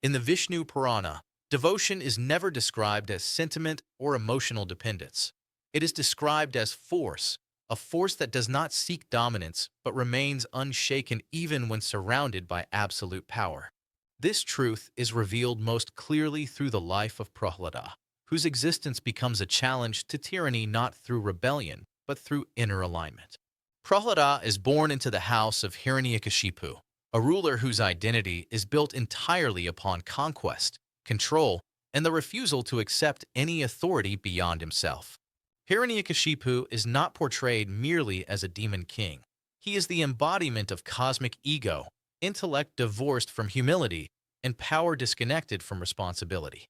In the Vishnu Purana, devotion is never described as sentiment or emotional dependence. It is described as force, a force that does not seek dominance but remains unshaken even when surrounded by absolute power. This truth is revealed most clearly through the life of Prahlada, whose existence becomes a challenge to tyranny not through rebellion but through inner alignment. Prahlada is born into the house of Hiranyakashipu, a ruler whose identity is built entirely upon conquest, control, and the refusal to accept any authority beyond himself. Hiranyakashipu is not portrayed merely as a demon king. He is the embodiment of cosmic ego, intellect divorced from humility, and power disconnected from responsibility.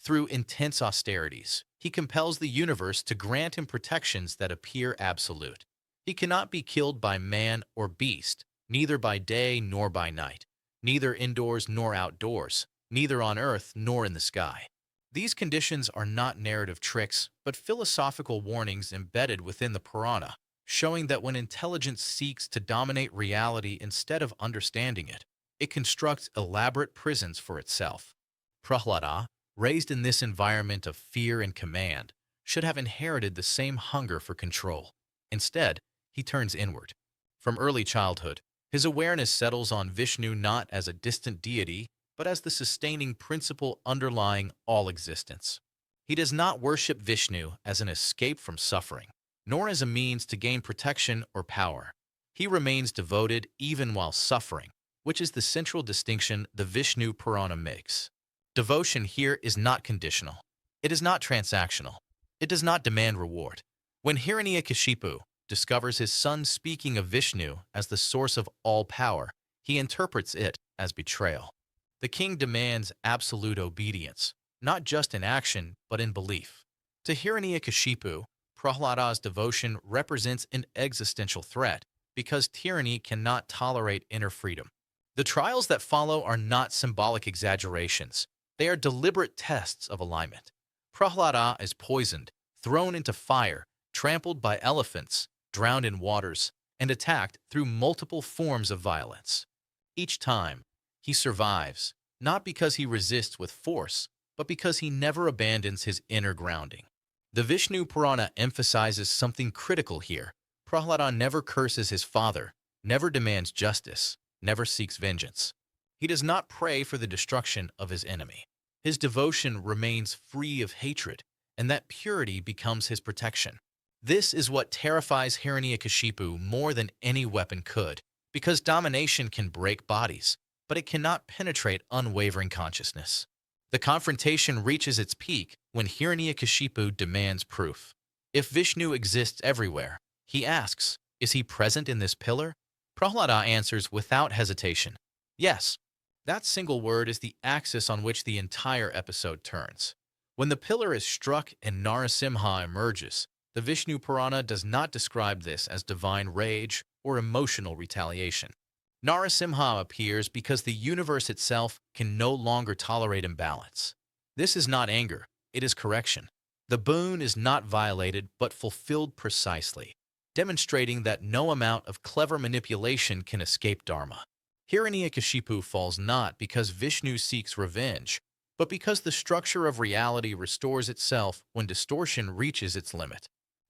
Through intense austerities, he compels the universe to grant him protections that appear absolute. He cannot be killed by man or beast, neither by day nor by night, neither indoors nor outdoors, neither on earth nor in the sky. These conditions are not narrative tricks, but philosophical warnings embedded within the Purana, showing that when intelligence seeks to dominate reality instead of understanding it, it constructs elaborate prisons for itself. Prahlada, raised in this environment of fear and command, should have inherited the same hunger for control. Instead, he turns inward. From early childhood, his awareness settles on Vishnu not as a distant deity, but as the sustaining principle underlying all existence. He does not worship Vishnu as an escape from suffering, nor as a means to gain protection or power. He remains devoted even while suffering, which is the central distinction the Vishnu Purana makes. Devotion here is not conditional. It is not transactional. It does not demand reward. When Hiranyakashipu discovers his son speaking of Vishnu as the source of all power, he interprets it as betrayal. The king demands absolute obedience, not just in action, but in belief. To Hiranyakashipu, Prahlada's devotion represents an existential threat because tyranny cannot tolerate inner freedom. The trials that follow are not symbolic exaggerations. They are deliberate tests of alignment. Prahlada is poisoned, thrown into fire, trampled by elephants, drowned in waters, and attacked through multiple forms of violence. Each time, he survives, not because he resists with force, but because he never abandons his inner grounding. The Vishnu Purana emphasizes something critical here. Prahlada never curses his father, never demands justice, never seeks vengeance. He does not pray for the destruction of his enemy. His devotion remains free of hatred, and that purity becomes his protection. This is what terrifies Hiranyakashipu more than any weapon could, because domination can break bodies, but it cannot penetrate unwavering consciousness. The confrontation reaches its peak when Hiranyakashipu demands proof. If Vishnu exists everywhere, he asks, is he present in this pillar? Prahlada answers without hesitation, yes. That single word is the axis on which the entire episode turns. When the pillar is struck and Narasimha emerges, the Vishnu Purana does not describe this as divine rage or emotional retaliation. Narasimha appears because the universe itself can no longer tolerate imbalance. This is not anger, it is correction. The boon is not violated but fulfilled precisely, demonstrating that no amount of clever manipulation can escape Dharma. Hiranyakashipu falls not because Vishnu seeks revenge, but because the structure of reality restores itself when distortion reaches its limit.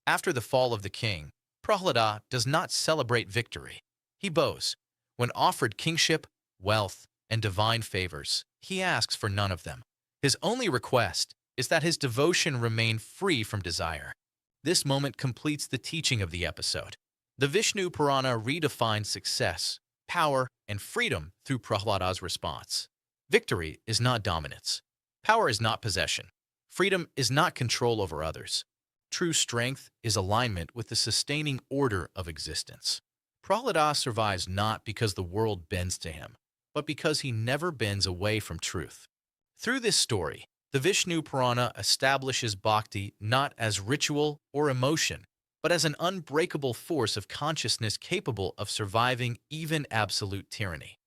After the fall of the king, Prahlada does not celebrate victory. He bows. When offered kingship, wealth, and divine favors, he asks for none of them. His only request is that his devotion remain free from desire. This moment completes the teaching of the episode. The Vishnu Purana redefines success, power, and freedom through Prahlada's response. Victory is not dominance. Power is not possession. Freedom is not control over others. True strength is alignment with the sustaining order of existence. Prahlada survives not because the world bends to him, but because he never bends away from truth. Through this story, the Vishnu Purana establishes Bhakti not as ritual or emotion, but as an unbreakable force of consciousness capable of surviving even absolute tyranny.